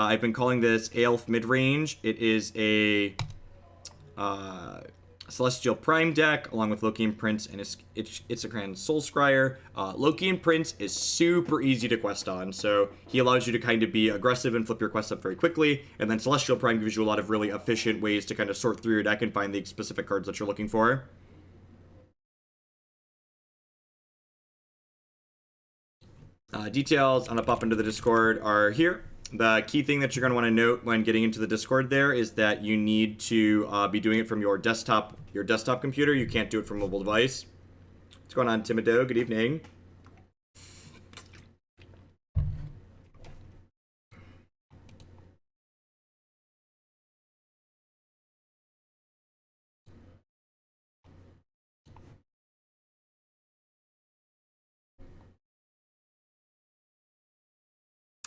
I've been calling this Aelf Midrange. It is a Celestial Prime deck, along with Loki and Prince and Itzikran Soul Scryer. Loki and Prince is super easy to quest on, so he allows you to kind of be aggressive and flip your quests up very quickly, and then Celestial Prime gives you a lot of really efficient ways to kind of sort through your deck and find the specific cards that you're looking for. Details on a pop into the Discord are here. The key thing that you're going to want to note when getting into the Discord there is that you need to be doing it from your desktop computer. You can't do it from a mobile device. What's going on, Timido? Good evening.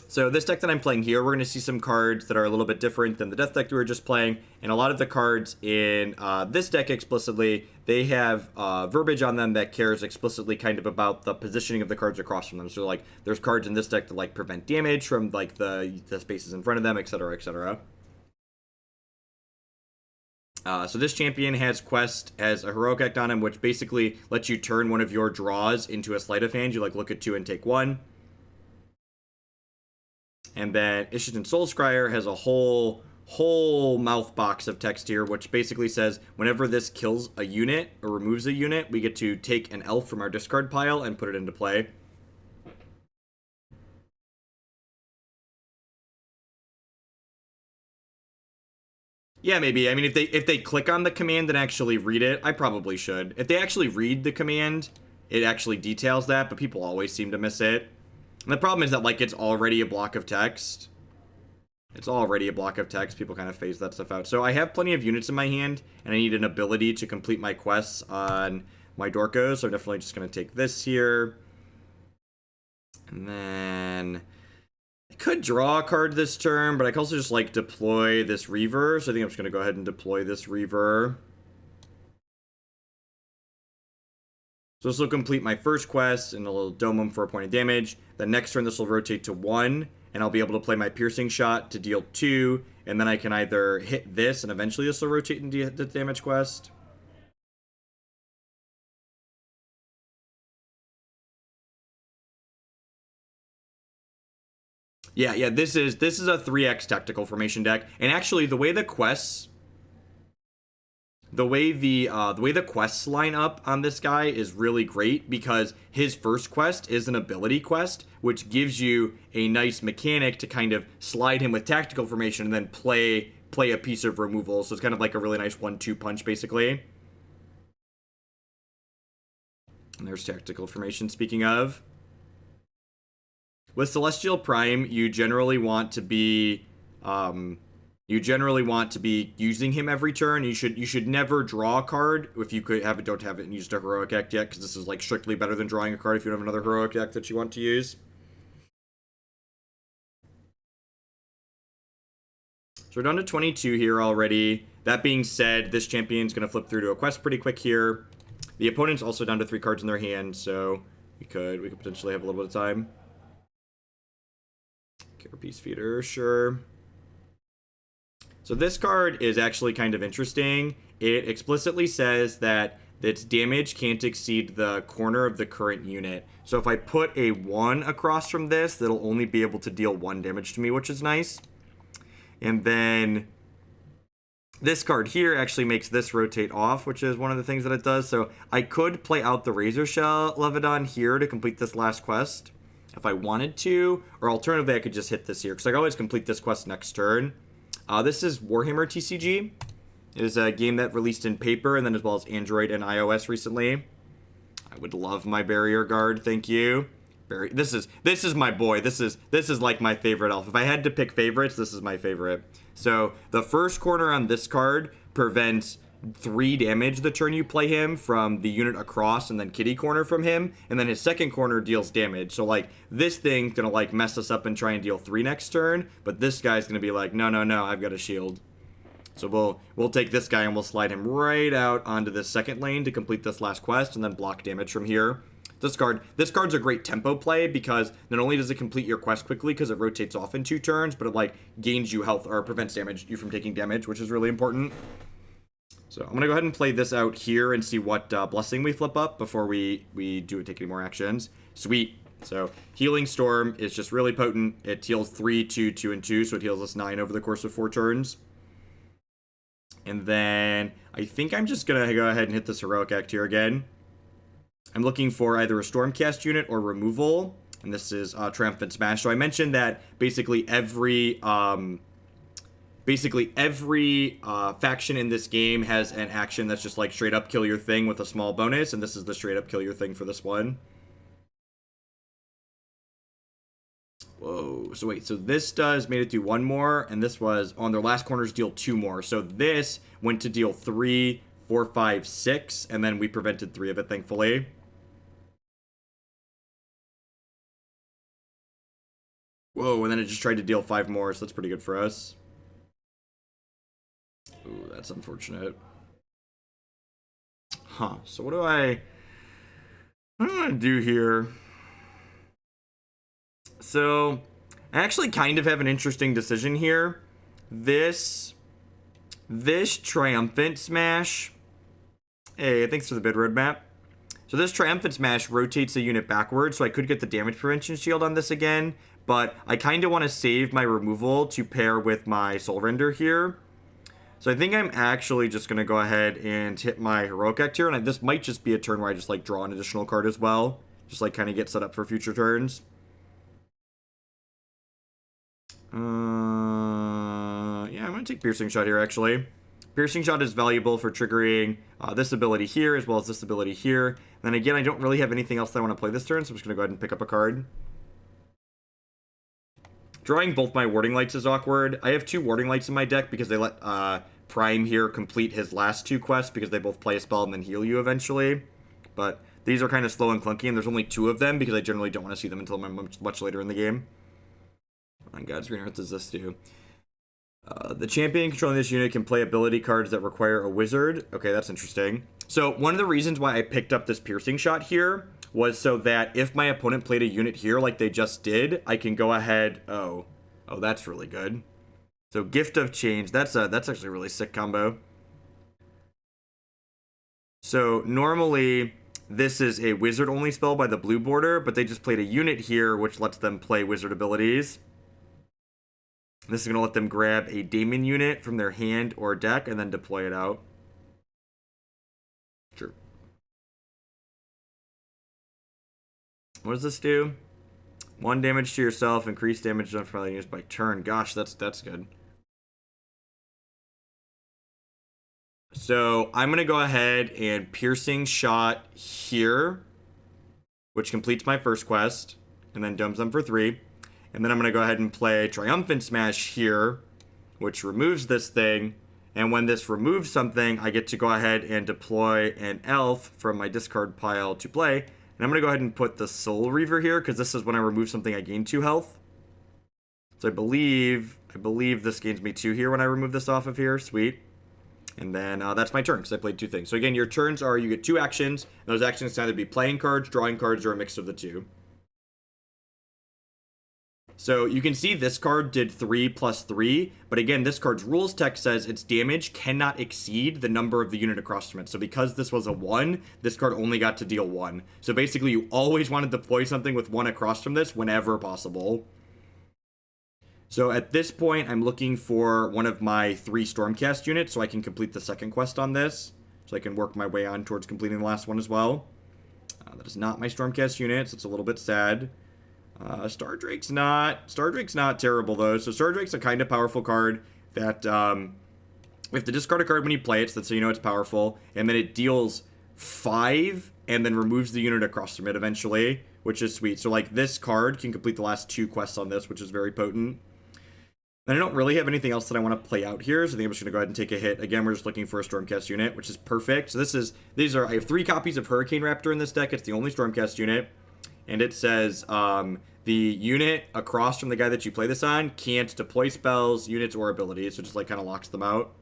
So this deck that I'm playing here, we're going to see some cards that are a little bit different than the death deck we were just playing. And a lot of the cards in this deck explicitly, they have verbiage on them that cares explicitly kind of about the positioning of the cards across from them. So like there's cards in this deck that like prevent damage from like the spaces in front of them, etc., etc. So this champion has Quest as a heroic act on him, which basically lets you turn one of your draws into a sleight of hand. You like look at 2 and take 1. And then Ishtan Soul Scryer has a whole mouth box of text here, which basically says whenever this kills a unit or removes a unit, we get to take an elf from our discard pile and put it into play. Yeah, maybe. I mean, if they click on the command and actually read it, I probably should. If they actually read the command, it actually details that, but people always seem to miss it. And the problem is that, like, it's already a block of text. It's already a block of text. People kind of phase that stuff out. So I have plenty of units in my hand, and I need an ability to complete my quests on my Dorkos. So I'm definitely just going to take this here. And then I could draw a card this turn, but I could also just, like, deploy this Reaver. So I think I'm just going to go ahead and deploy this Reaver. So this will complete my first quest, and it'll dome him for a point of damage. The next turn, this will rotate to 1, and I'll be able to play my piercing shot to deal 2, and then I can either hit this, and eventually this will rotate into the damage quest. Yeah, this is a 3x tactical formation deck, and actually the way the quests. The way the quests line up on this guy is really great because his first quest is an ability quest, which gives you a nice mechanic to kind of slide him with tactical formation and then play a piece of removal. So it's kind of like a really nice 1-2 punch, basically. And there's tactical formation, speaking of. With Celestial Prime, you generally want to be using him every turn. You should never draw a card if you don't have it and used a heroic act yet, because this is like strictly better than drawing a card if you don't have another heroic act that you want to use. So we're down to 22 here already. That being said, this champion's going to flip through to a quest pretty quick here. The opponent's also down to 3 cards in their hand, so we could potentially have a little bit of time. Carapace Feeder, sure. So this card is actually kind of interesting. It explicitly says that its damage can't exceed the corner of the current unit. So if I put a 1 across from this, that'll only be able to deal 1 damage to me, which is nice. And then this card here actually makes this rotate off, which is one of the things that it does. So I could play out the Razor Shell Leviathan here to complete this last quest if I wanted to. Or alternatively, I could just hit this here, because I can always complete this quest next turn. This is Warhammer TCG. It is a game that released in paper and then as well as Android and iOS recently. I would love my Barrier Guard, thank you. This is my boy. This is like my favorite elf. If I had to pick favorites, this is my favorite. So the first corner on this card prevents 3 damage the turn you play him from the unit across, and then kitty corner from him, and then his second corner deals damage. So like this thing's gonna like mess us up and try and deal 3 next turn, but this guy's gonna be like, no, I've got a shield. So we'll take this guy and we'll slide him right out onto the second lane to complete this last quest, and then block damage from here This card's a great tempo play because not only does it complete your quest quickly because it rotates off in 2 turns, but it like gains you health or prevents you from taking damage, which is really important. So I'm gonna go ahead and play this out here and see what blessing we flip up before we take any more actions. Sweet. So Healing Storm is just really potent. It heals 3, 2, 2, and 2, so it heals us 9 over the course of 4 turns. And then I think I'm just gonna go ahead and hit this Heroic Act here again. I'm looking for either a Stormcast unit or removal, and this is Triumphant Smash. So I mentioned that basically every faction in this game has an action that's just like straight up kill your thing with a small bonus, and this is the straight up kill your thing for this one. Whoa, so wait, so this made it do 1 more, and this was, on their last corners, deal 2 more. So this went to deal 3, 4, 5, 6, and then we prevented 3 of it, thankfully. Whoa, and then it just tried to deal 5 more, so that's pretty good for us. Ooh, that's unfortunate. Huh, so what do I want to do here? So, I actually kind of have an interesting decision here. This Triumphant Smash. Hey, thanks for the bid roadmap. So this Triumphant Smash rotates a unit backwards, so I could get the damage prevention shield on this again, but I kind of want to save my removal to pair with my Soul Render here. So I think I'm actually just going to go ahead and hit my Heroic Act here, and this might just be a turn where I just like draw an additional card as well. Just like kind of get set up for future turns. Yeah, I'm going to take Piercing Shot here, actually. Piercing Shot is valuable for triggering this ability here, as well as this ability here. And then again, I don't really have anything else that I want to play this turn, so I'm just going to go ahead and pick up a card. Drawing both my Warding Lights is awkward. I have 2 Warding Lights in my deck because they let Prime here complete his last 2 quests because they both play a spell and then heal you eventually. But these are kind of slow and clunky, and there's only 2 of them because I generally don't want to see them until much later in the game. On God's Green Earth does this do? The champion controlling this unit can play ability cards that require a wizard. Okay, that's interesting. So one of the reasons why I picked up this Piercing Shot here was so that if my opponent played a unit here like they just did, I can go ahead. Oh, that's really good. So Gift of Change. That's actually a really sick combo. So normally this is a wizard only spell by the blue border, but they just played a unit here which lets them play wizard abilities. This is going to let them grab a Daemon unit from their hand or deck and then deploy it out. Sure. What does this do? 1 damage to yourself, increase damage done from units by turn. Gosh, that's good. So I'm going to go ahead and Piercing Shot here, which completes my first quest, and then dumps them for 3. And then I'm going to go ahead and play Triumphant Smash here, which removes this thing. And when this removes something, I get to go ahead and deploy an Aelf from my discard pile to play. And I'm going to go ahead and put the Soul Reaver here, because this is when I remove something I gain 2 health. So I believe this gains me 2 here when I remove this off of here. Sweet. And then that's my turn, because I played 2 things. So again, your turns are, you get 2 actions. And those actions can either be playing cards, drawing cards, or a mix of the 2. So you can see this card did 3 plus 3, but again, this card's rules text says its damage cannot exceed the number of the unit across from it. So because this was a 1, this card only got to deal 1. So basically, you always want to deploy something with 1 across from this whenever possible. So at this point, I'm looking for one of my 3 Stormcast units so I can complete the second quest on this. So I can work my way on towards completing the last one as well. That is not my Stormcast unit, so it's a little bit sad. Stardrake's not terrible though. So Stardrake's a kind of powerful card that you have to discard a card when you play it, so that's so you know it's powerful, and then it deals 5 and then removes the unit across from it eventually, which is sweet. So like this card can complete the last 2 quests on this, which is very potent. And I don't really have anything else that I want to play out here, so I think I'm just going to go ahead and take a hit. Again, we're just looking for a Stormcast unit, which is perfect. So I have 3 copies of Hurricane Raptor in this deck. It's the only Stormcast unit. And it says, the unit across from the guy that you play this on can't deploy spells, units, or abilities, so it just like kind of locks them out.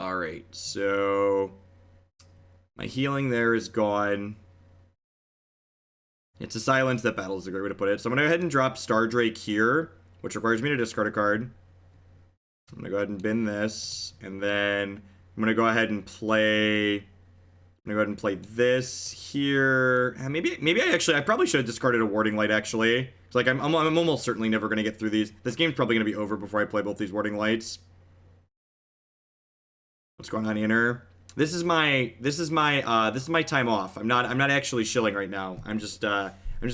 Alright, so my healing there is gone. It's a silence that battle is a great way to put it. So I'm going to go ahead and drop Star Drake here, which requires me to discard a card. I'm going to go ahead and bin this, and then I'm going to go ahead and play... I'm going to go ahead and play this here. Maybe I probably should have discarded a Warding Light, actually. It's like, I'm almost certainly never going to get through these. This game's probably going to be over before I play both these Warding Lights. What's going on, Inner? This is my time off. I'm not actually shilling right now. I'm just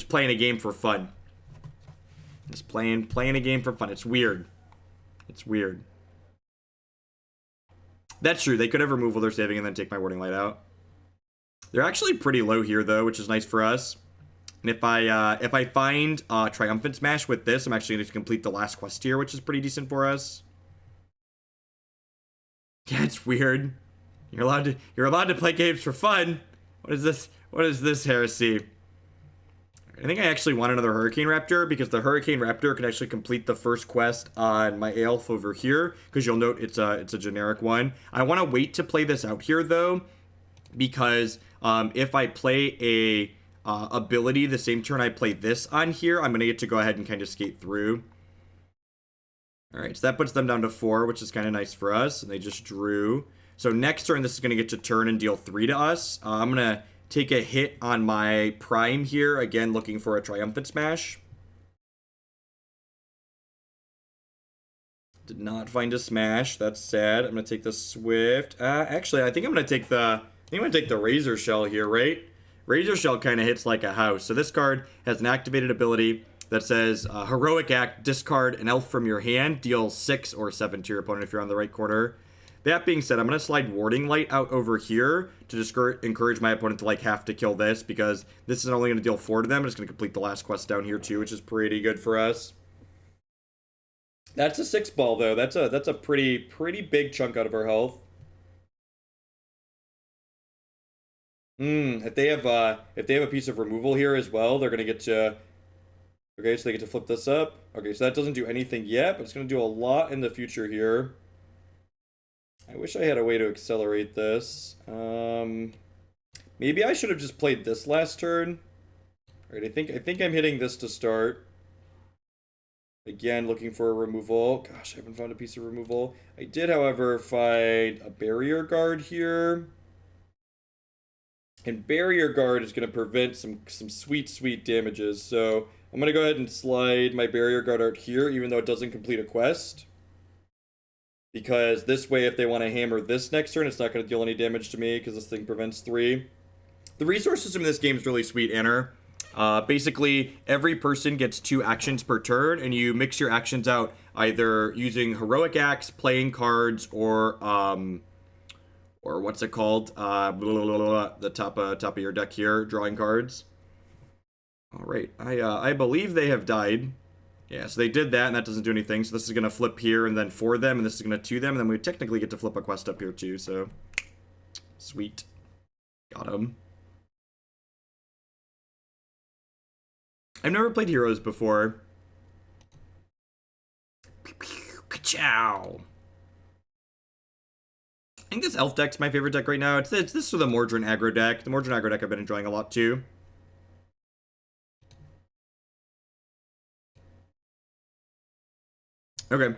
playing a game for fun. Just playing a game for fun. It's weird. It's weird. That's true. They could have removed while they're saving and then take my Warding Light out. They're actually pretty low here though, which is nice for us. And if I find Triumphant Smash with this, I'm actually going to complete the last quest here, which is pretty decent for us. Yeah, it's weird. You're allowed to play games for fun. What is this? What is this heresy? I think I actually want another Hurricane Raptor because the Hurricane Raptor can actually complete the first quest on my Aelf over here, because you'll note it's a generic one. I want to wait to play this out here though, because if I play a ability the same turn I play this on here, I'm gonna get to go ahead and kind of skate through. All right, so that puts them down to 4, which is kind of nice for us, and they just drew. So next turn, this is going to get to turn and deal 3 to us. I'm going to take a hit on my Prime here. Again, looking for a Triumphant Smash. Did not find a Smash. That's sad. I'm going to take the Swift. Actually, I think I'm going to take the Razor Shell here, right? Razor Shell kind of hits like a house. So this card has an activated ability that says, Heroic Act, discard an elf from your hand, deal 6 or 7 to your opponent if you're on the right corner. That being said, I'm going to slide Warding Light out over here to encourage my opponent to like have to kill this, because this is only going to deal 4 to them. It's going to complete the last quest down here too, which is pretty good for us. That's a 6 ball though. That's a pretty big chunk out of our health. If they have a piece of removal here as well, they're going to get to... Okay, so they get to flip this up. Okay, so that doesn't do anything yet, but it's going to do a lot in the future here. I wish I had a way to accelerate this. Maybe I should have just played this last turn. Alright, I think I'm hitting this to start. Again, looking for a removal. Gosh, I haven't found a piece of removal. I did, however, find a Barrier Guard here. And Barrier Guard is going to prevent some sweet damages. So I'm going to go ahead and slide my Barrier Guard out here, even though it doesn't complete a quest. Because this way, if they want to hammer this next turn, it's not going to deal any damage to me, because this thing prevents 3. The resource system in this game is really sweet, Anner. Basically, every person gets 2 actions per turn, and you mix your actions out either using Heroic Acts, playing cards, or what's it called? The top of your deck here, drawing cards. All right, I believe they have died. Yeah, so they did that, and that doesn't do anything. So this is going to flip here, and then for them, and this is going to 2 them, and then we technically get to flip a quest up here, too, so... Sweet. Got him. I've never played Heroes before. Ka-chow! I think this Elf deck's my favorite deck right now. It's this or the Mordrin aggro deck. The Mordrin aggro deck I've been enjoying a lot, too. Okay.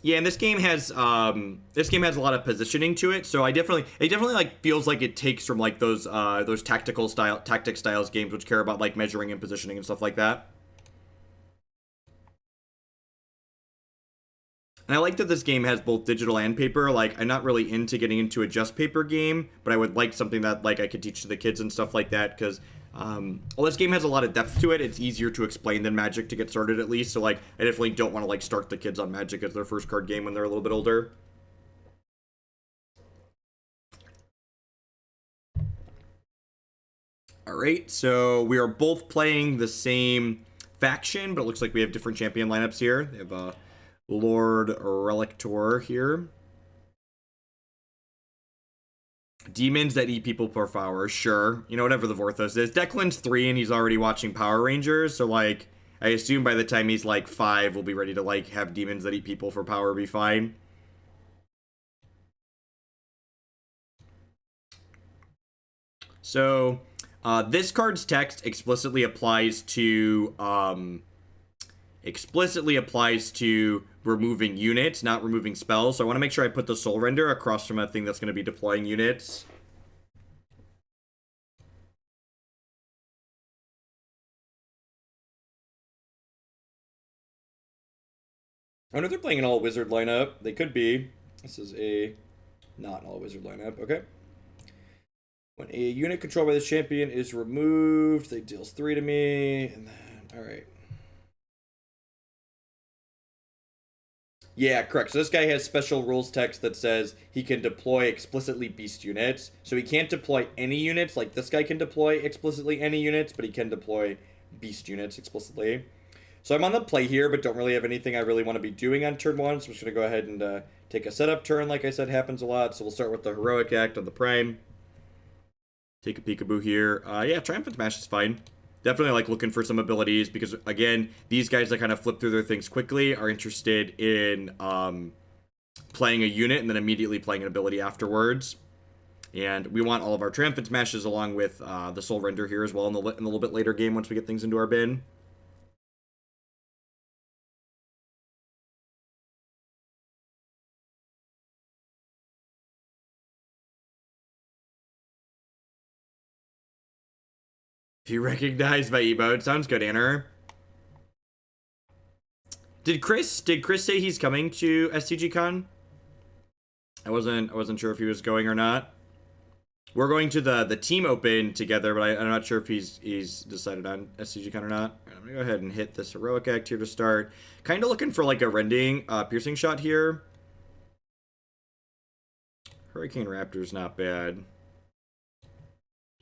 Yeah, and this game has a lot of positioning to it, so it definitely like feels like it takes from like those tactic styles games which care about like measuring and positioning and stuff like that. And I like that this game has both digital and paper. Like, I'm not really into getting into a just paper game, but I would like something that like I could teach to the kids and stuff like that, because well, this game has a lot of depth to it. It's easier to explain than Magic to get started, at least. So, like, I definitely don't want to, like, start the kids on Magic as their first card game when they're a little bit older. Alright, so we are both playing the same faction, but it looks like we have different champion lineups here. They have Lord Relictor here. Demons that eat people per hour, sure. You know, whatever the Vorthos is. Declan's 3 and he's already watching Power Rangers, so like, I assume by the time he's like 5, we'll be ready to like have demons that eat people for power be fine. So this card's text explicitly applies to removing units, not removing spells. So I want to make sure I put the Soul Render across from a thing that's going to be deploying units. I wonder if they're playing an all-wizard lineup. They could be. This is a not an all-wizard lineup. Okay. When a unit controlled by this champion is removed, they deals 3 to me. And then, alright. Yeah, correct. So this guy has special rules text that says he can deploy explicitly beast units. So he can't deploy any units. Like this guy can deploy explicitly any units, but he can deploy beast units explicitly. So I'm on the play here, but don't really have anything I really want to be doing on turn 1. So I'm just going to go ahead and take a setup turn. Like I said, happens a lot. So we'll start with the Heroic Act on the Prime. Take a peekaboo here. Yeah, Triumphant Smash is fine. Definitely like looking for some abilities because, again, these guys that kind of flip through their things quickly are interested in playing a unit and then immediately playing an ability afterwards. And we want all of our Triumphant Smashes along with the Soul Render here as well in the little bit later game once we get things into our bin. If you recognize my emote, sounds good, Anner. Did Chris say he's coming to STG Con? I wasn't sure if he was going or not. We're going to the team open together, but I'm not sure if he's decided on STG Con or not. Right, I'm gonna go ahead and hit this Heroic Act here to start. Kind of looking for like a rending piercing shot here. Hurricane Raptor's not bad.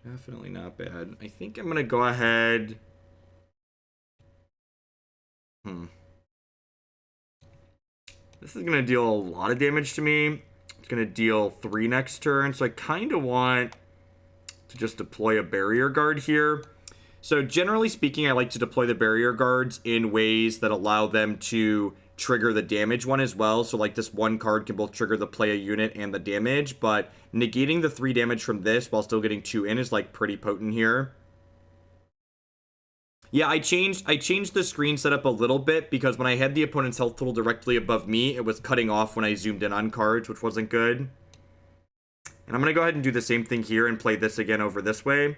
Definitely not bad. I think I'm gonna go ahead. This is gonna deal a lot of damage to me. It's gonna deal 3 next turn, so I kind of want to just deploy a barrier guard here. So generally speaking, I like to deploy the barrier guards in ways that allow them to trigger the damage one as well. So like this one card can both trigger the play a unit and the damage, but negating the 3 damage from this while still getting 2 in is like pretty potent here. Yeah, I changed the screen setup a little bit because when I had the opponent's health total directly above me, it was cutting off when I zoomed in on cards, which wasn't good. And I'm going to go ahead and do the same thing here and play this again over this way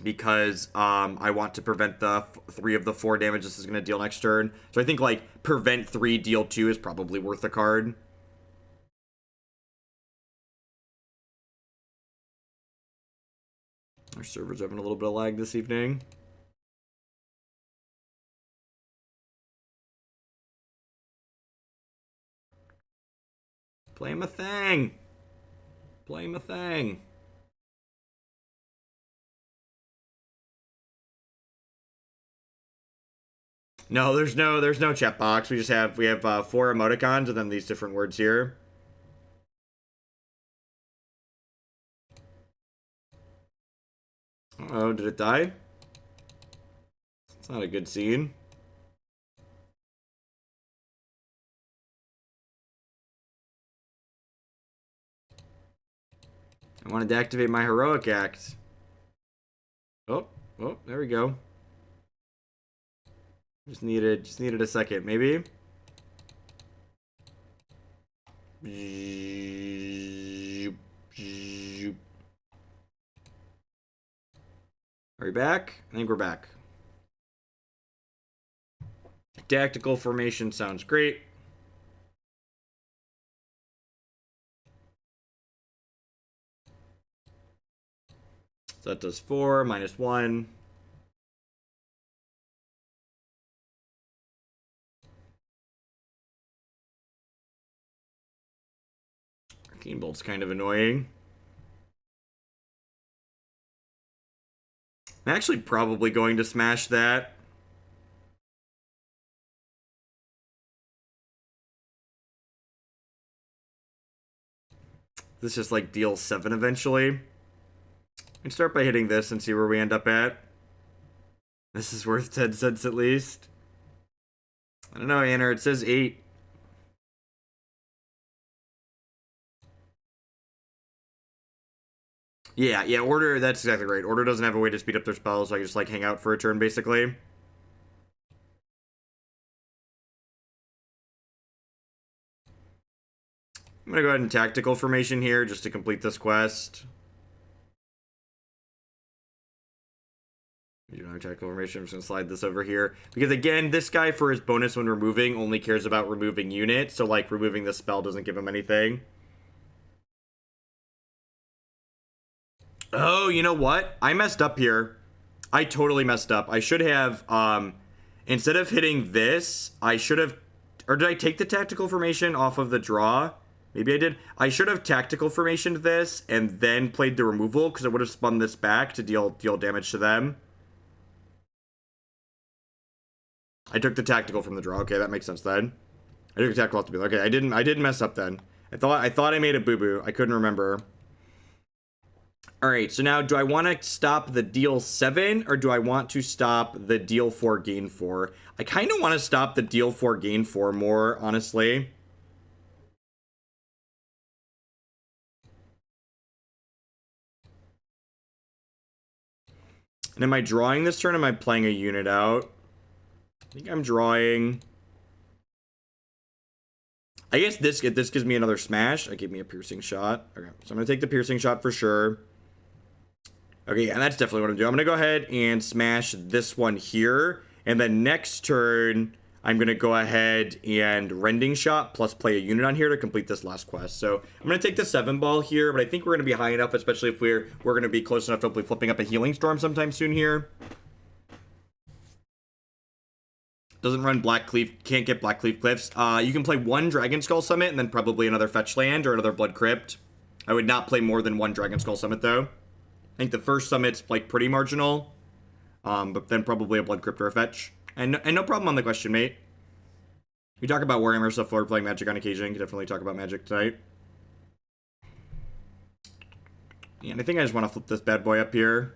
because I want to prevent the 3 of the 4 damage this is going to deal next turn. So I think like prevent 3, deal 2 is probably worth a card. Our server's having a little bit of lag this evening. Play him a thing. Play him a thing. No, there's no chat box. We have 4 emoticons and then these different words here. Uh-oh, did it die? It's not a good scene. I wanted to activate my Heroic Act. Oh, there we go. Just needed a second, maybe. Are we back? I think we're back. Tactical formation sounds great. So that does 4, -1. Arcane Bolt's kind of annoying. I'm actually probably going to smash that. This just like deals 7 eventually. We can start by hitting this and see where we end up at. This is worth 10 cents at least. I don't know, Anner. It says 8. Yeah, Order, that's exactly right. Order doesn't have a way to speed up their spells, so I can just, like, hang out for a turn, basically. I'm gonna go ahead and tactical formation here, just to complete this quest. You don't have tactical formation, I'm just gonna slide this over here. Because, again, this guy, for his bonus when removing, only cares about removing units, so, like, removing the spell doesn't give him anything. Oh, you know what? I messed up here. I totally messed up. I should have, instead of hitting this, I should have, or did I take the tactical formation off of the draw? Maybe I did. I should have tactical formationed this and then played the removal, because it would have spun this back to deal damage to them. I took the tactical from the draw. Okay, that makes sense then. I took the tactical off the okay, I didn't mess up then. I thought I made a boo-boo. I couldn't remember. All right, so now do I want to stop the deal 7 or do I want to stop the deal 4 gain 4? I kind of want to stop the deal 4 gain 4 more, honestly. And am I drawing this turn? Or am I playing a unit out? I think I'm drawing. I guess this gives me another smash. It gave me a piercing shot. Okay, so I'm going to take the piercing shot for sure. Okay, yeah, and that's definitely what I'm doing. I'm going to go ahead and smash this one here. And then next turn, I'm going to go ahead and Rending Shot plus play a unit on here to complete this last quest. So I'm going to take the 7 ball here, but I think we're going to be high enough, especially if we're going to be close enough to hopefully flipping up a Healing Storm sometime soon here. Doesn't run Black Cleave, can't get Black Cleave Cliffs. You can play 1 Dragon Skull Summit and then probably another Fetch Land or another Blood Crypt. I would not play more than 1 Dragon Skull Summit though. I think the first summit's like pretty marginal, but then probably a Blood Crypt or a Fetch. And no problem on the question, mate. We talk about Warhammer stuff while we're playing Magic on occasion. Can definitely talk about Magic tonight. Yeah, and I think I just want to flip this bad boy up here.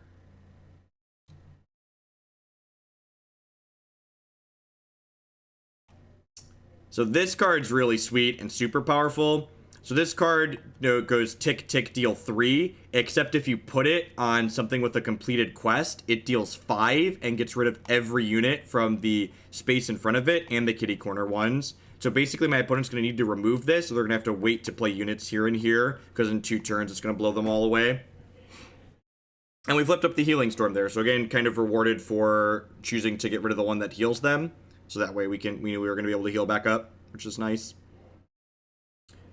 So this card's really sweet and super powerful. So this card, goes tick, tick, deal 3, except if you put it on something with a completed quest, it deals 5 and gets rid of every unit from the space in front of it and the kitty corner ones. So basically my opponent's going to need to remove this, so they're going to have to wait to play units here and here, because in 2 turns it's going to blow them all away. And we flipped up the Healing Storm there, so again, kind of rewarded for choosing to get rid of the one that heals them. So that way we knew we were going to be able to heal back up, which is nice.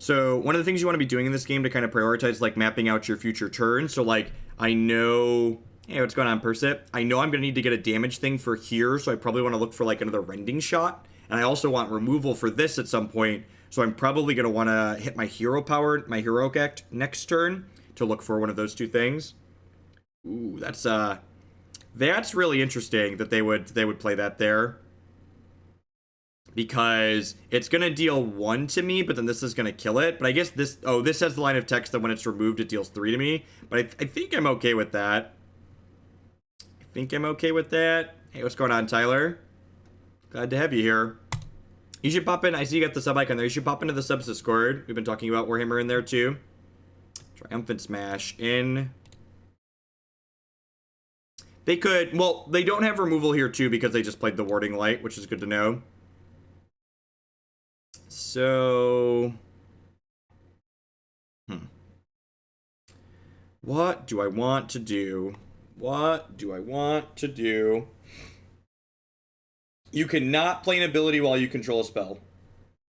So one of the things you want to be doing in this game to kind of prioritize, like, mapping out your future turns. So, like, I know... Hey, what's going on, Persip? I know I'm going to need to get a damage thing for here, so I probably want to look for, like, another Rending Shot. And I also want removal for this at some point, so I'm probably going to want to hit my hero power, my Heroic Act next turn to look for one of those 2 things. Ooh, that's really interesting that they would play that there. Because it's going to deal 1 to me, but then this is going to kill it. But I guess this has the line of text that when it's removed, it deals 3 to me. But I think I'm okay with that. Hey, what's going on, Tyler? Glad to have you here. You should pop in. I see you got the sub icon there. You should pop into the subs Discord. We've been talking about Warhammer in there, too. Triumphant Smash in. They could... Well, they don't have removal here, too, because they just played the Warding Light, which is good to know. So, what do I want to do? You cannot play an ability while you control a spell.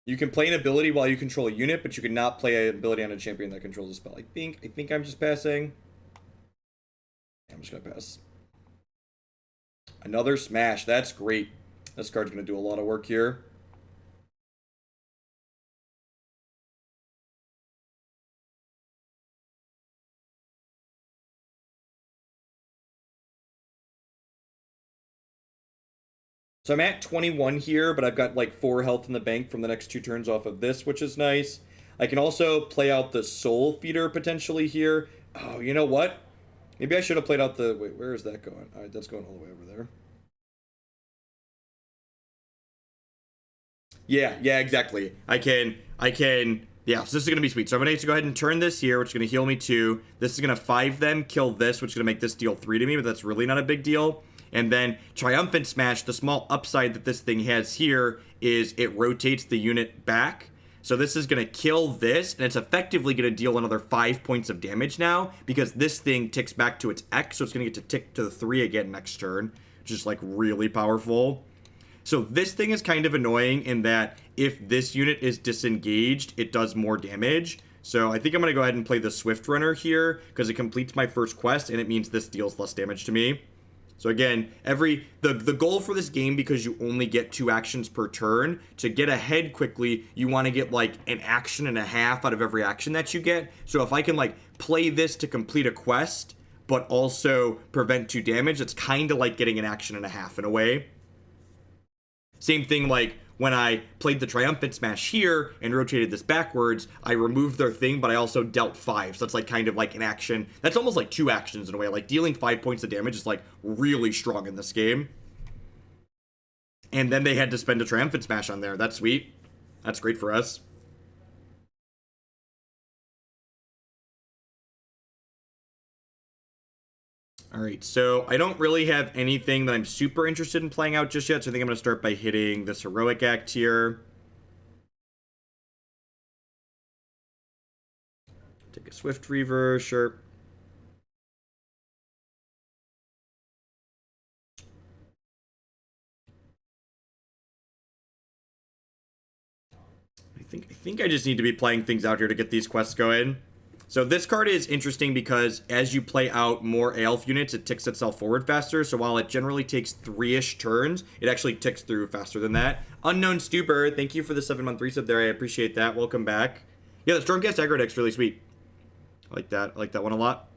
You can play an ability while you control a unit, but you cannot play an ability on a champion that controls a spell. I think I'm just passing. I'm just gonna pass. Another smash. That's great. This card's gonna do a lot of work here. So I'm at 21 here, but I've got like 4 health in the bank from the next 2 turns off of this, which is nice. I can also play out the Soul Feeder potentially here. Oh, you know what? Maybe I should have played out the... Wait, where is that going? All right, that's going all the way over there. Yeah, exactly. I can Yeah, so this is going to be sweet. So I'm going to go ahead and turn this here, which is going to heal me 2. This is going to 5 them, kill this, which is going to make this deal 3 to me, but that's really not a big deal. And then Triumphant Smash, the small upside that this thing has here is it rotates the unit back. So this is going to kill this, and it's effectively going to deal another 5 points of damage now, because this thing ticks back to its X, so it's going to get to tick to the 3 again next turn, which is like really powerful. So this thing is kind of annoying in that if this unit is disengaged, it does more damage. So I think I'm going to go ahead and play the Swift Runner here because it completes my first quest and it means this deals less damage to me. So again, the goal for this game, because you only get 2 actions per turn, to get ahead quickly, you want to get like an action and a half out of every action that you get. So if I can like play this to complete a quest, but also prevent 2 damage, it's kind of like getting an action and a half in a way. Same thing like when I played the Triumphant Smash here and rotated this backwards, I removed their thing, but I also dealt 5. So that's like kind of like an action. That's almost like 2 actions in a way. Like dealing 5 points of damage is like really strong in this game. And then they had to spend a Triumphant Smash on there. That's sweet. That's great for us. All right, so I don't really have anything that I'm super interested in playing out just yet, so I think I'm going to start by hitting this Heroic Act here. Take a Swift Reaver, sure. I think I just need to be playing things out here to get these quests going. So this card is interesting because as you play out more Aelf units, it ticks itself forward faster. So while it generally takes 3-ish turns, it actually ticks through faster than that. Unknown Stuber, thank you for the 7-month resub there. I appreciate that. Welcome back. Yeah, the Stormcast aggro deck's really sweet. I like that. I like that one a lot.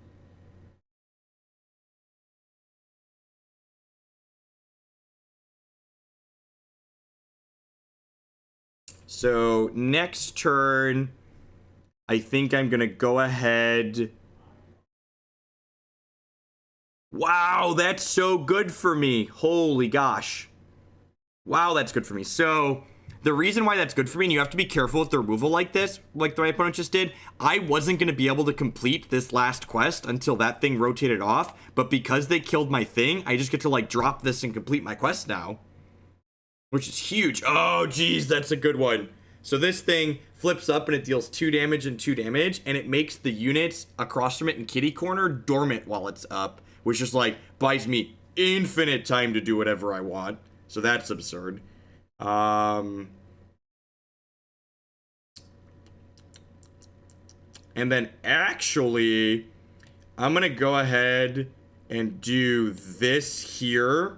So next turn, I think I'm going to go ahead. Wow, that's so good for me. Holy gosh. Wow, that's good for me. So the reason why that's good for me, and you have to be careful with the removal like this, like my opponent just did, I wasn't going to be able to complete this last quest until that thing rotated off, but because they killed my thing, I just get to like drop this and complete my quest now, which is huge. Oh, geez, that's a good one. So this thing flips up and it deals 2 damage and 2 damage, and it makes the units across from it in kitty corner dormant while it's up, which just like buys me infinite time to do whatever I want. So that's absurd. And then actually, I'm going to go ahead and do this here,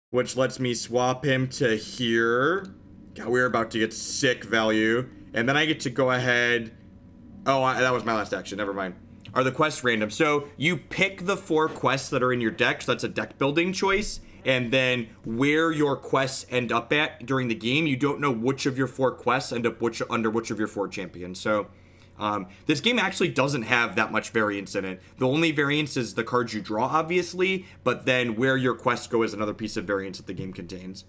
which lets me swap him to here. God, we're about to get sick value. And then I get to go ahead. Oh, that was my last action. Never mind. Are the quests random? So you pick the 4 quests that are in your deck. So that's a deck building choice. And then where your quests end up at during the game, you don't know which of your 4 quests end up under which of your 4 champions. So this game actually doesn't have that much variance in it. The only variance is the cards you draw, obviously, but then where your quests go is another piece of variance that the game contains.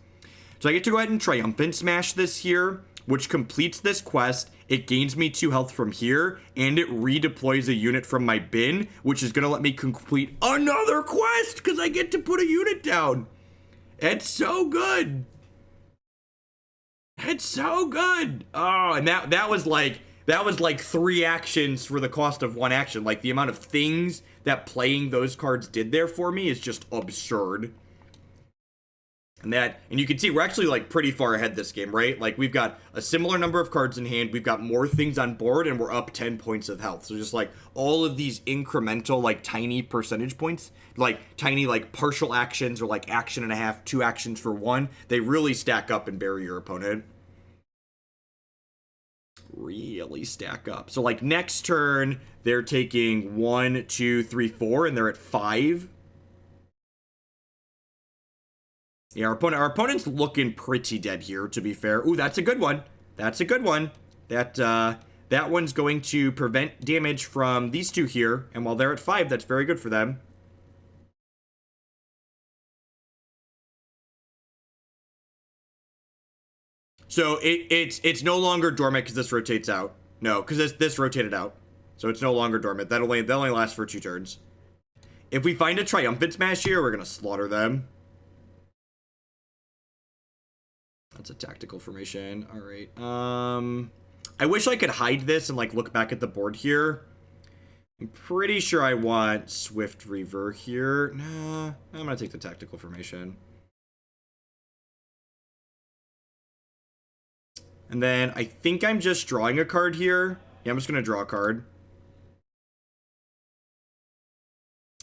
So I get to go ahead and Triumphant Smash this here, which completes this quest. It gains me 2 health from here, and it redeploys a unit from my bin, which is going to let me complete another quest because I get to put a unit down. It's so good. It's so good. Oh, and that was like 3 actions for the cost of 1 action. Like the amount of things that playing those cards did there for me is just absurd. And you can see we're actually like pretty far ahead this game, right? Like we've got a similar number of cards in hand, we've got more things on board, and we're up 10 points of health. So just like all of these incremental, like tiny percentage points, like tiny like partial actions or like action and a half, 2 actions for 1, they really stack up and bury your opponent. Really stack up. So like next turn, they're taking 1, 2, 3, 4, and they're at 5. Yeah, our opponent's looking pretty dead here, to be fair. Ooh, that's a good one. That's a good one. That one's going to prevent damage from these 2 here, and while they're at 5, that's very good for them. So it's no longer dormant because this rotates out. No, because this rotated out. So it's no longer dormant. That only lasts for 2 turns. If we find a Triumphant Smash here, we're gonna slaughter them. That's a tactical formation. All right. I wish I could hide this and like look back at the board here. I'm pretty sure I want Swift Reaver here. Nah, I'm gonna take the tactical formation. And then I think I'm just drawing a card here. Yeah, I'm just gonna draw a card.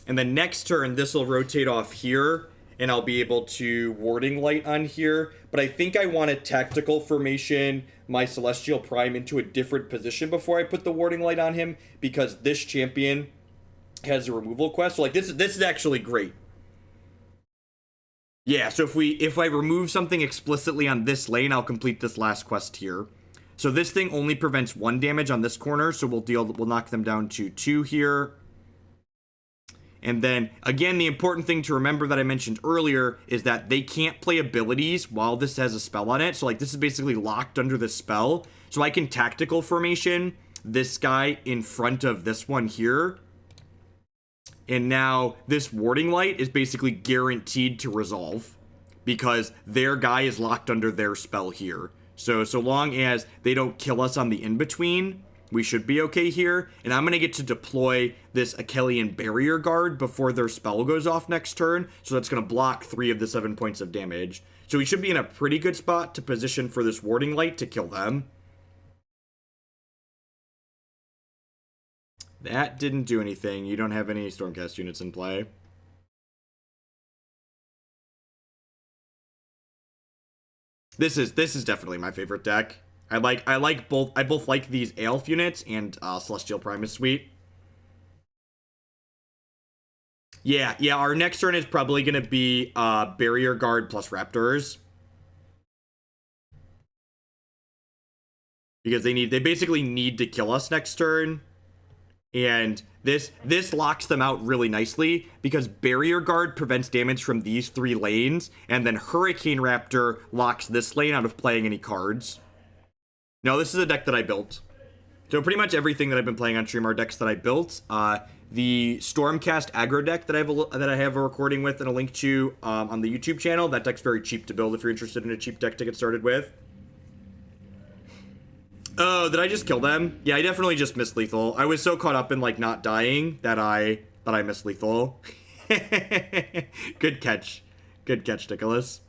And then next turn, this will rotate off here, and I'll be able to Warding Light on here. But I think I want a tactical formation my Celestial Prime into a different position before I put the Warding Light on him, because this champion has a removal quest. So like this is actually great. Yeah, so if I remove something explicitly on this lane, I'll complete this last quest here. So this thing only prevents 1 damage on this corner, so we'll knock them down to 2 here. And then, again, the important thing to remember that I mentioned earlier is that they can't play abilities while this has a spell on it. So, like, this is basically locked under the spell. So I can tactical formation this guy in front of this one here. And now this Warding Light is basically guaranteed to resolve because their guy is locked under their spell here. So long as they don't kill us on the in-between, we should be okay here. And I'm going to get to deploy this Achillean Barrier Guard before their spell goes off next turn. So that's going to block 3 of the 7 points of damage. So we should be in a pretty good spot to position for this Warding Light to kill them. That didn't do anything. You don't have any Stormcast units in play. This is definitely my favorite deck. I both like these Aelf units, and Celestial Prime is sweet. Yeah, our next turn is probably going to be Barrier Guard plus Raptors. Because they basically need to kill us next turn. And this locks them out really nicely because Barrier Guard prevents damage from these 3 lanes, and then Hurricane Raptor locks this lane out of playing any cards. No, this is a deck that I built. So pretty much everything that I've been playing on stream are decks that I built. The Stormcast aggro deck that I have a recording with and a link to on the YouTube channel. That deck's very cheap to build if you're interested in a cheap deck to get started with. Oh, did I just kill them? Yeah, I definitely just missed lethal. I was so caught up in like not dying that I missed lethal. Good catch. Good catch, Nicholas.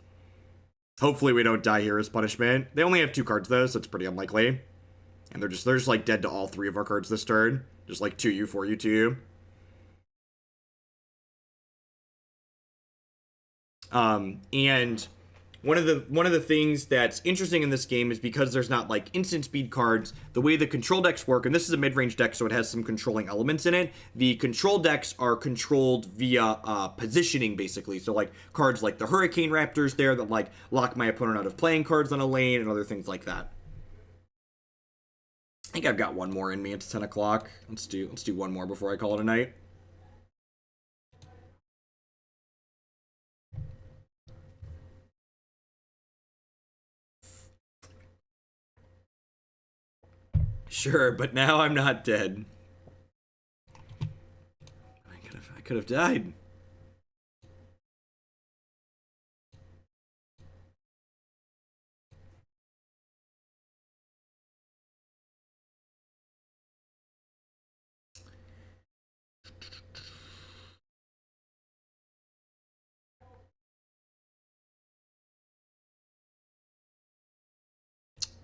Hopefully we don't die here as punishment. They only have 2 cards though, so it's pretty unlikely. And they're just like dead to all 3 of our cards this turn. Just like 2U, 4U, 2U. And one of the things that's interesting in this game is because there's not like instant speed cards, the way the control decks work, and this is a mid-range deck, so it has some controlling elements in it. The control decks are controlled via positioning, basically. So like cards like the Hurricane Raptors there that like lock my opponent out of playing cards on a lane and other things like that. I think I've got one more in me. It's 10 o'clock. Let's do one more before I call it a night. Sure, but now I'm not dead. I could have died.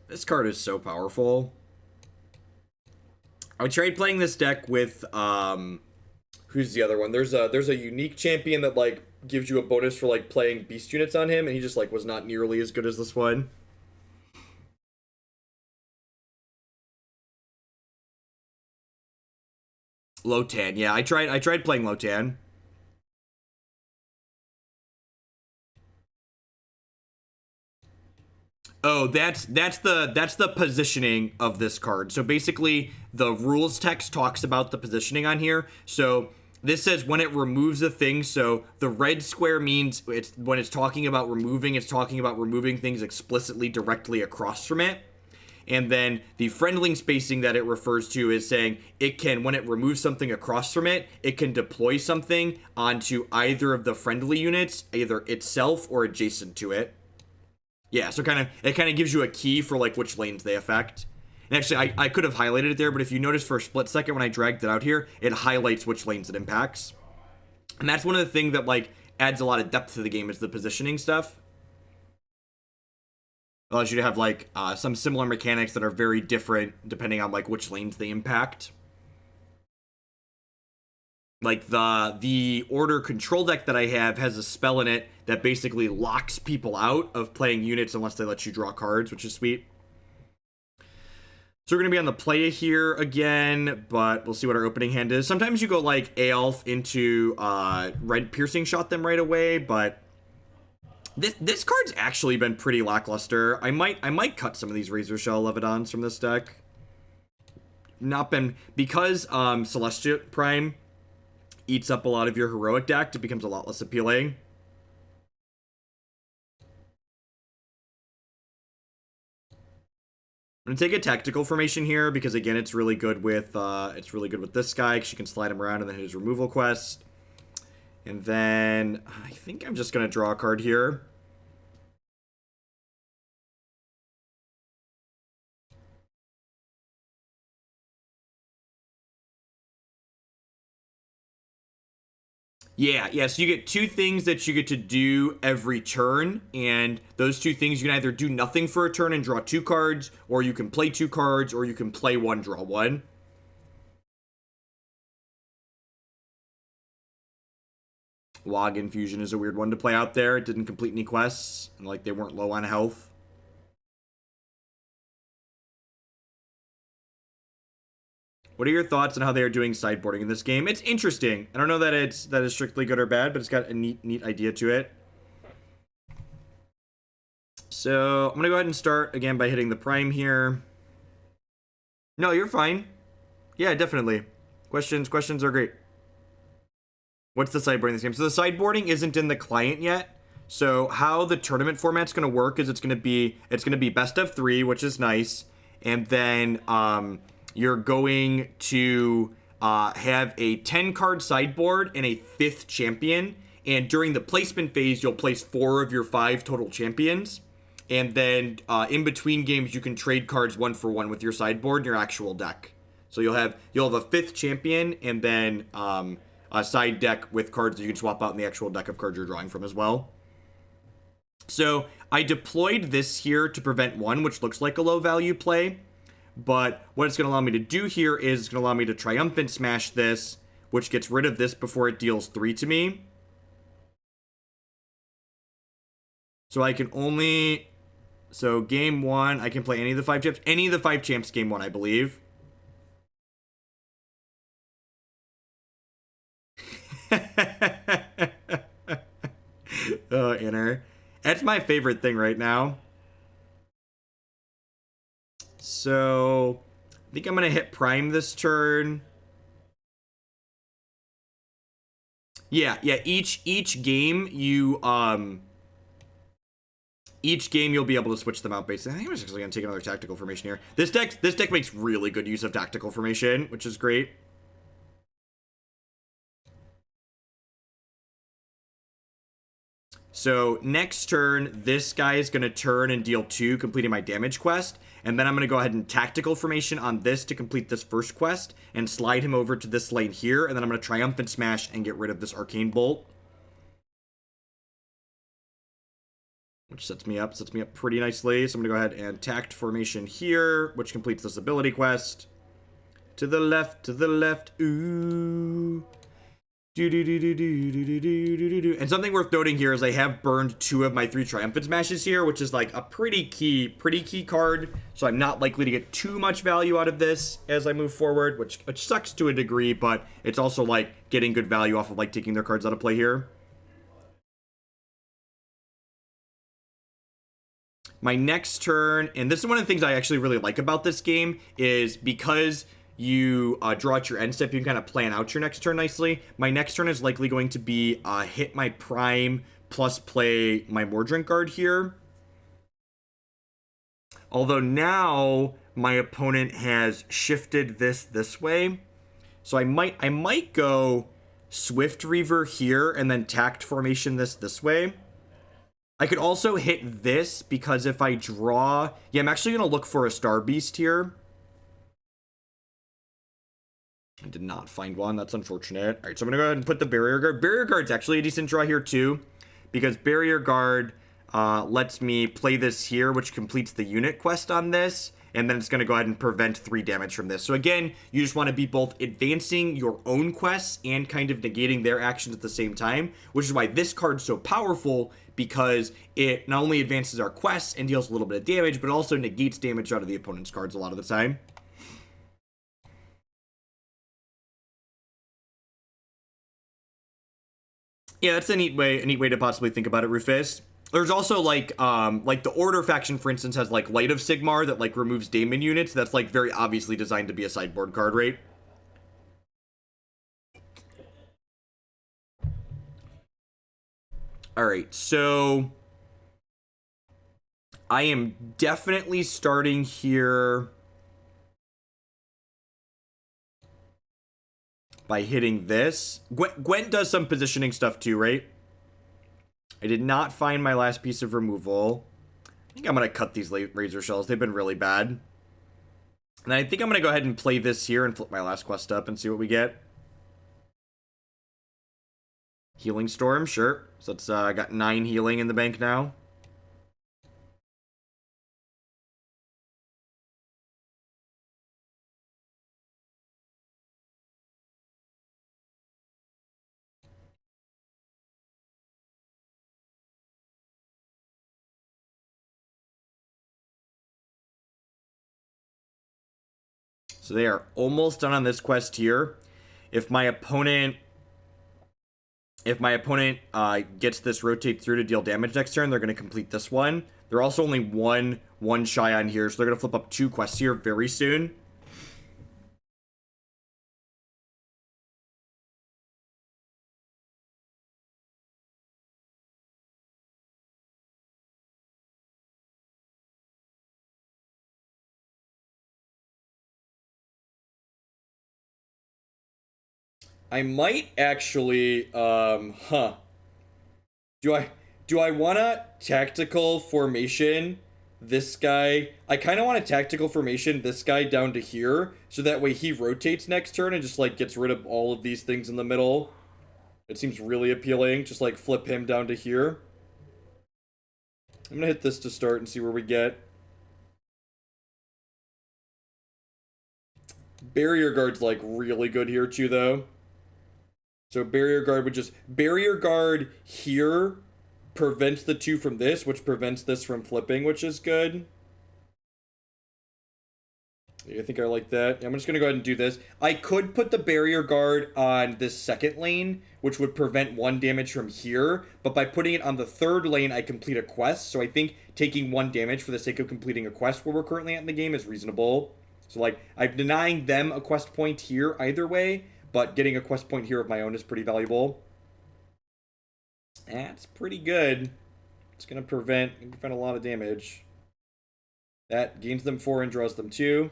This card is so powerful. I tried playing this deck with who's the other one? There's a unique champion that like gives you a bonus for like playing beast units on him, and he just like was not nearly as good as this one. Lotan, yeah, I tried playing Lotan. Oh, that's the positioning of this card. So basically, the rules text talks about the positioning on here. So This says when it removes a thing, so the red square means it's when it's talking about removing, it's talking about removing things explicitly directly across from it. And then the friendling spacing that it refers to is saying it can, when it removes something across from it, it can deploy something onto either of the friendly units, either itself or adjacent to it. Yeah, so it kind of gives you a key for like which lanes they affect. And actually, I could have highlighted it there, but if you notice for a split second when I dragged it out here, it highlights which lanes it impacts. And that's one of the things that like adds a lot of depth to the game is the positioning stuff. Allows you to have like some similar mechanics that are very different depending on like which lanes they impact. Like the order control deck that I have has a spell in it that basically locks people out of playing units unless they let you draw cards, which is sweet. So we're going to be on the play here again, but we'll see what our opening hand is. Sometimes you go like Aelf into red piercing shot them right away, but this card's actually been pretty lackluster. I might cut some of these Razor Shell Levidons from this deck. Not been, because Celestia Prime eats up a lot of your heroic deck, it becomes a lot less appealing. I'm gonna take a tactical formation here because again it's really good with this guy because you can slide him around and then hit his removal quest. And then I think I'm just gonna draw a card here. Yeah, so you get two things that you get to do every turn, and those two things you can either do nothing for a turn and draw 2 cards, or you can play 2 cards, or you can play 1, draw 1. Log Infusion is a weird one to play out there. It didn't complete any quests, and like they weren't low on health. What are your thoughts on how they are doing sideboarding in this game? It's interesting. I don't know that it's strictly good or bad, but it's got a neat idea to it. So I'm gonna go ahead and start again by hitting the prime here. No, you're fine. Yeah, definitely. Questions are great. What's the sideboarding in this game? So the sideboarding isn't in the client yet. So how the tournament format's gonna work is it's gonna be best of 3, which is nice, and then you're going to have a 10-card sideboard and a 5th champion. And during the placement phase, you'll place 4 of your 5 total champions. And then in between games, you can trade cards 1 for 1 with your sideboard and your actual deck. So you'll have a 5th champion and then a side deck with cards that you can swap out in the actual deck of cards you're drawing from as well. So I deployed this here to prevent 1, which looks like a low value play. But what it's going to allow me to do here is it's going to allow me to Triumphant Smash this, which gets rid of this before it deals 3 to me. So I can only... So game 1, I can play any of the 5 champs. Any of the 5 champs game 1, I believe. Oh, Inner. That's my favorite thing right now. So, I think I'm going to hit Prime this turn. Yeah, each game you, each game you'll be able to switch them out basically. I think I'm just going to take another tactical formation here. This deck makes really good use of tactical formation, which is great. So next turn, this guy is going to turn and deal 2, completing my damage quest. And then I'm going to go ahead and tactical formation on this to complete this first quest and slide him over to this lane here. And then I'm going to Triumphant Smash and get rid of this Arcane Bolt, which sets me up pretty nicely. So I'm going to go ahead and tact formation here, which completes this ability quest. To the left, ooh. And something worth noting here is I have burned 2 of my 3 Triumphant Smashes here, which is like a pretty key card. So I'm not likely to get too much value out of this as I move forward, which sucks to a degree, but it's also like getting good value off of like taking their cards out of play here. My next turn, and this is one of the things I actually really like about this game, is because you draw out your end step, you can kind of plan out your next turn nicely. My next turn is likely going to be hit my prime plus play my Mordrink Guard here. Although now my opponent has shifted this way. So I might go Swift Reaver here and then Tact Formation this way. I could also hit this because if I draw... Yeah, I'm actually going to look for a Star Beast here. I did not find one. That's unfortunate. All right, so I'm going to go ahead and put the Barrier Guard. Barrier Guard's actually a decent draw here too, because Barrier Guard lets me play this here, which completes the unit quest on this, and then it's going to go ahead and prevent 3 damage from this. So again, you just want to be both advancing your own quests and kind of negating their actions at the same time, which is why this card's so powerful, because it not only advances our quests and deals a little bit of damage, but also negates damage out of the opponent's cards a lot of the time. Yeah, that's a neat way to possibly think about it, Rufus. There's also like the Order faction, for instance, has like Light of Sigmar that like removes Daemon units. That's like very obviously designed to be a sideboard card, right? All right, so I am definitely starting here by hitting this. Gwent does some positioning stuff too, right? I did not find my last piece of removal. I think I'm going to cut these Razor Shells. They've been really bad. And then I think I'm going to go ahead and play this here and flip my last quest up and see what we get. Healing Storm, sure. So it's I got 9 healing in the bank now. So they are almost done on this quest here. If my opponent gets this rotate through to deal damage next turn, they're going to complete this one. They're also only one shy on here, so they're going to flip up 2 quests here very soon. I might actually, do I want a tactical formation this guy? I kind of want a tactical formation this guy down to here, so that way he rotates next turn and just, like, gets rid of all of these things in the middle. It seems really appealing. Just, like, flip him down to here. I'm gonna hit this to start and see where we get. Barrier Guard's, like, really good here, too, though. So Barrier Guard would just... Barrier Guard here prevents the 2 from this, which prevents this from flipping, which is good. I think I like that. I'm just going to go ahead and do this. I could put the Barrier Guard on this second lane, which would prevent 1 damage from here. But by putting it on the third lane, I complete a quest. So I think taking 1 damage for the sake of completing a quest where we're currently at in the game is reasonable. So, like, I'm denying them a quest point here either way, but getting a quest point here of my own is pretty valuable. That's pretty good. It's going to prevent a lot of damage. That gains them 4 and draws them 2.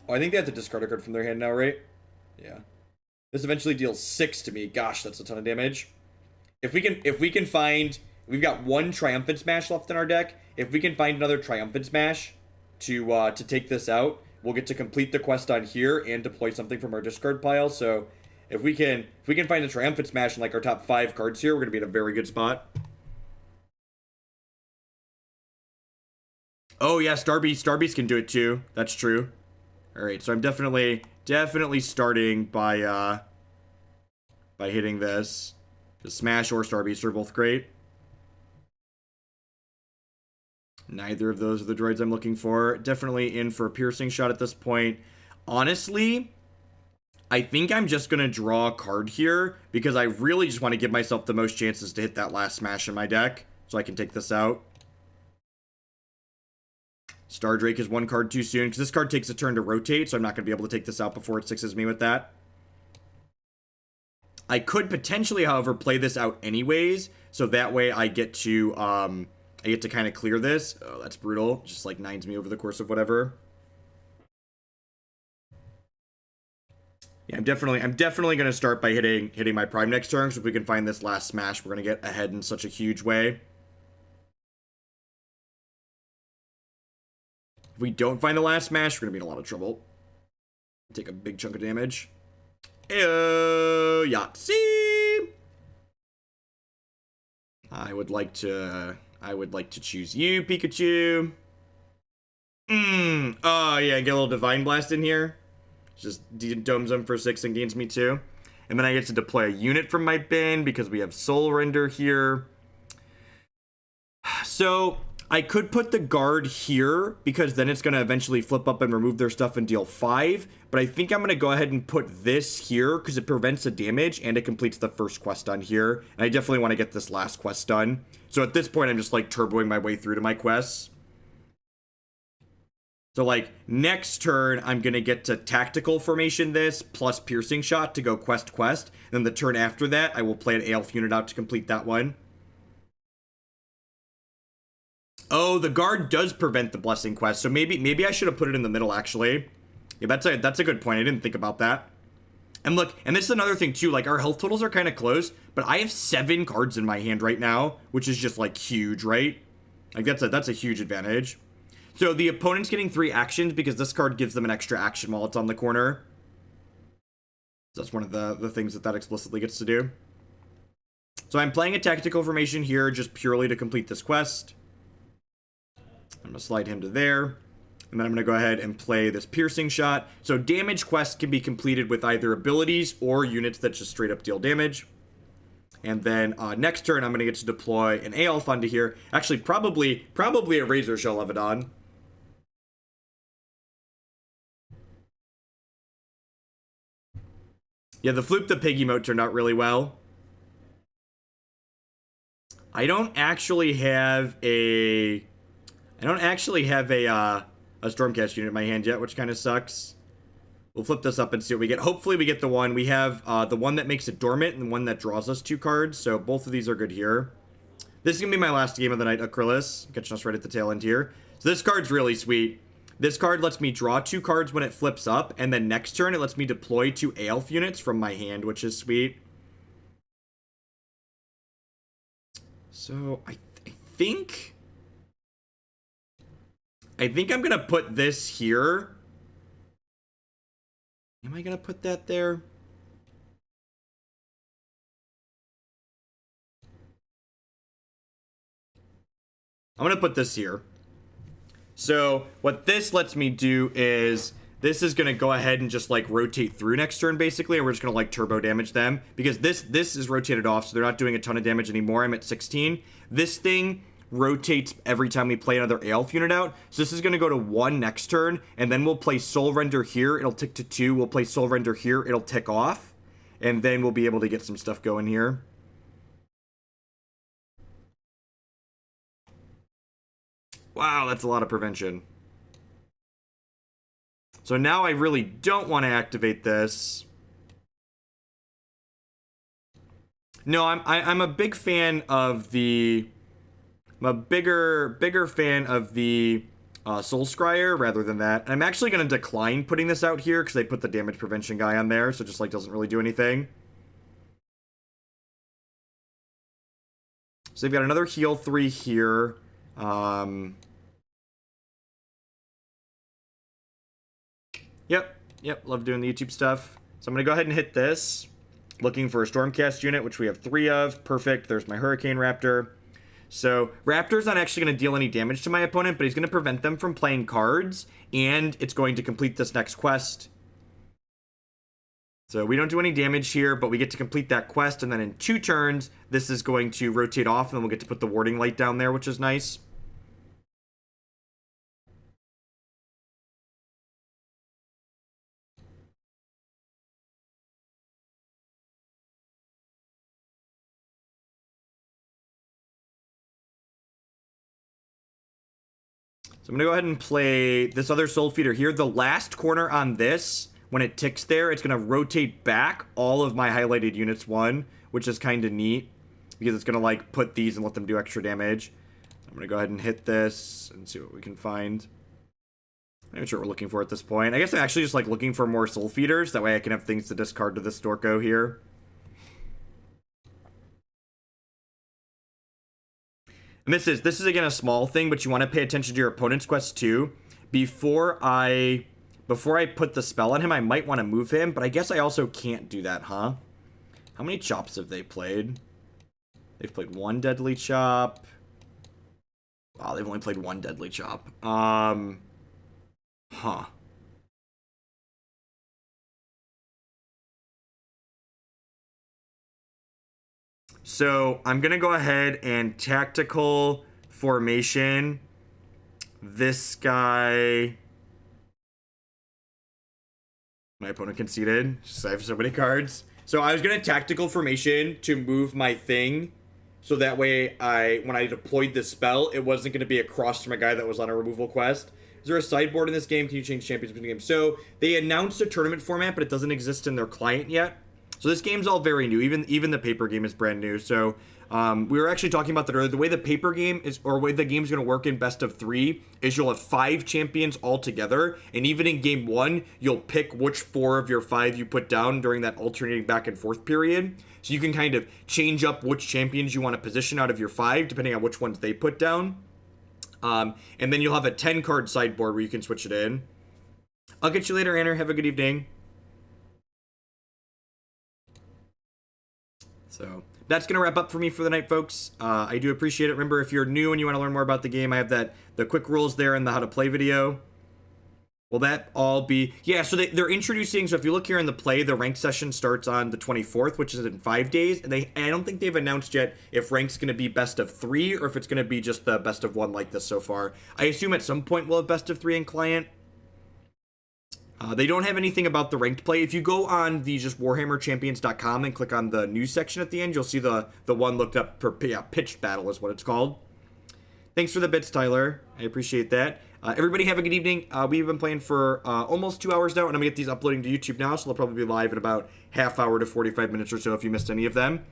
Oh, I think they have to discard a card from their hand now, right? Yeah. This eventually deals 6 to me. Gosh, that's a ton of damage. If we can find... We've got 1 Triumphant Smash left in our deck. If we can find another Triumphant Smash to take this out, we'll get to complete the quest on here and deploy something from our discard pile. So if we can find a Triumphant Smash in like our top 5 cards here, we're gonna be in a very good spot. Oh yeah, Starbeast can do it too. That's true. All right, so I'm definitely starting by hitting this. The Smash or Starbeast are both great. Neither of those are the droids I'm looking for. Definitely in for a piercing shot at this point. Honestly, I think I'm just going to draw a card here because I really just want to give myself the most chances to hit that last Smash in my deck so I can take this out. Star Drake is one card too soon, because this card takes a turn to rotate, so I'm not going to be able to take this out before it sixes me with that. I could potentially, however, play this out anyways, so that way I get to kind of clear this. Oh, that's brutal. Just like nines me over the course of whatever. Yeah, I'm definitely gonna start by hitting my prime next turn, because if we can find this last smash, we're gonna get ahead in such a huge way. If we don't find the last smash, we're gonna be in a lot of trouble. Take a big chunk of damage. Yahtzee! I would like to choose you, Pikachu. Oh yeah, get a little Divine Blast in here. Just domes them for 6 and gains me 2. And then I get to deploy a unit from my bin because we have Soul Render here. So I could put the guard here because then it's going to eventually flip up and remove their stuff and deal 5. But I think I'm going to go ahead and put this here because it prevents the damage and it completes the first quest done here. And I definitely want to get this last quest done. So at this point, I'm just like turboing my way through to my quests. So like next turn, I'm going to get to tactical formation this plus piercing shot to go quest. Then the turn after that, I will play an Aelf unit out to complete that one. Oh, the guard does prevent the blessing quest. So maybe I should have put it in the middle actually. Yeah, that's a good point. I didn't think about that. And look, and this is another thing too, like our health totals are kind of close, but I have 7 cards in my hand right now, which is just like huge, right? Like that's a huge advantage. So the opponent's getting 3 actions because this card gives them an extra action while it's on the corner. So that's one of the things that explicitly gets to do. So I'm playing a tactical formation here just purely to complete this quest. I'm going to slide him to there. And then I'm going to go ahead and play this piercing shot. So damage quest can be completed with either abilities or units that just straight up deal damage. And then next turn, I'm going to get to deploy an Aelf onto here. Actually, probably a Razor Shell Leviton. Yeah, the Floop the Pig emote turned out really well. I don't actually have a Stormcast unit in my hand yet, which kind of sucks. We'll flip this up and see what we get. Hopefully we get the one. We have the one that makes it dormant and the one that draws us 2 cards. So both of these are good here. This is going to be my last game of the night, Acrylis. Catching us right at the tail end here. So this card's really sweet. This card lets me draw 2 cards when it flips up. And then next turn, it lets me deploy 2 Aelf units from my hand, which is sweet. So I think I'm going to put this here. Am I going to put that there? I'm going to put this here. So what this lets me do is this is going to go ahead and just like rotate through next turn basically, and we're just going to like turbo damage them because this is rotated off, so they're not doing a ton of damage anymore. I'm at 16. This thing rotates every time we play another Aelf unit out. So this is going to go to 1 next turn, and then we'll play Soul Render here. It'll tick to 2. We'll play Soul Render here. It'll tick off, and then we'll be able to get some stuff going here. Wow, that's a lot of prevention. So now I really don't want to activate this. No, I'm a big fan of the... I'm a bigger fan of the Soul Scryer rather than that. I'm actually going to decline putting this out here because they put the damage prevention guy on there, so it just like doesn't really do anything. So they've got another heal 3 here. Yep, love doing the YouTube stuff. So I'm going to go ahead and hit this. Looking for a Stormcast unit, which we have 3 of. Perfect. There's my Hurricane Raptor. So Raptor's not actually going to deal any damage to my opponent, but he's going to prevent them from playing cards, and it's going to complete this next quest. So we don't do any damage here, but we get to complete that quest, and then in 2 turns, this is going to rotate off, and then we'll get to put the Warding Light down there, which is nice. So I'm going to go ahead and play this other Soul Feeder here. The last corner on this, when it ticks there, it's going to rotate back all of my highlighted units one, which is kind of neat because it's going to like put these and let them do extra damage. I'm going to go ahead and hit this and see what we can find. I'm not sure what we're looking for at this point. I guess I'm actually just like looking for more Soul Feeders. That way I can have things to discard to this Storko here. And this is again a small thing, but you want to pay attention to your opponent's quest too. Before I put the spell on him, I might want to move him, but I guess I also can't do that, huh? How many chops have they played? They've played one Deadly Chop. Wow, they've only played one Deadly Chop. Huh. So I'm going to go ahead and tactical formation this guy. My opponent conceded. Just I have so many cards. So I was going to tactical formation to move my thing. So that way, when I deployed the spell, it wasn't going to be across from a guy that was on a removal quest. Is there a sideboard in this game? Can you change champions between games? So they announced a tournament format, but it doesn't exist in their client yet. So this game's all very new. Even the paper game is brand new. So we were actually talking about that earlier. The way the paper game is, or the way the game's going to work in best of 3 is you'll have 5 champions all together. And even in game 1, you'll pick which 4 of your 5 you put down during that alternating back and forth period. So you can kind of change up which champions you want to position out of your 5, depending on which ones they put down. And then you'll have a 10-card sideboard where you can switch it in. I'll get you later, Anna. Have a good evening. So that's going to wrap up for me for the night, folks. I do appreciate it. Remember, if you're new and you want to learn more about the game, I have the quick rules there in the how to play video. Will that all be... Yeah, so they're introducing... So if you look here in the play, the rank session starts on the 24th, which is in 5 days. And I don't think they've announced yet if rank's going to be best of 3 or if it's going to be just the best of 1 like this so far. I assume at some point we'll have best of 3 in client. They don't have anything about the ranked play. If you go on the just warhammerchampions.com and click on the news section at the end, you'll see the one looked up for pitched battle is what it's called. Thanks for the bits, Tyler. I appreciate that. Everybody have a good evening. We've been playing for almost 2 hours now, and I'm going to get these uploading to YouTube now, so they'll probably be live in about half hour to 45 minutes or so if you missed any of them.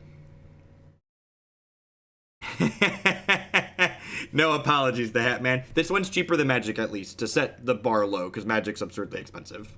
No apologies, the Hat Man. This one's cheaper than Magic, at least, to set the bar low, because Magic's absurdly expensive.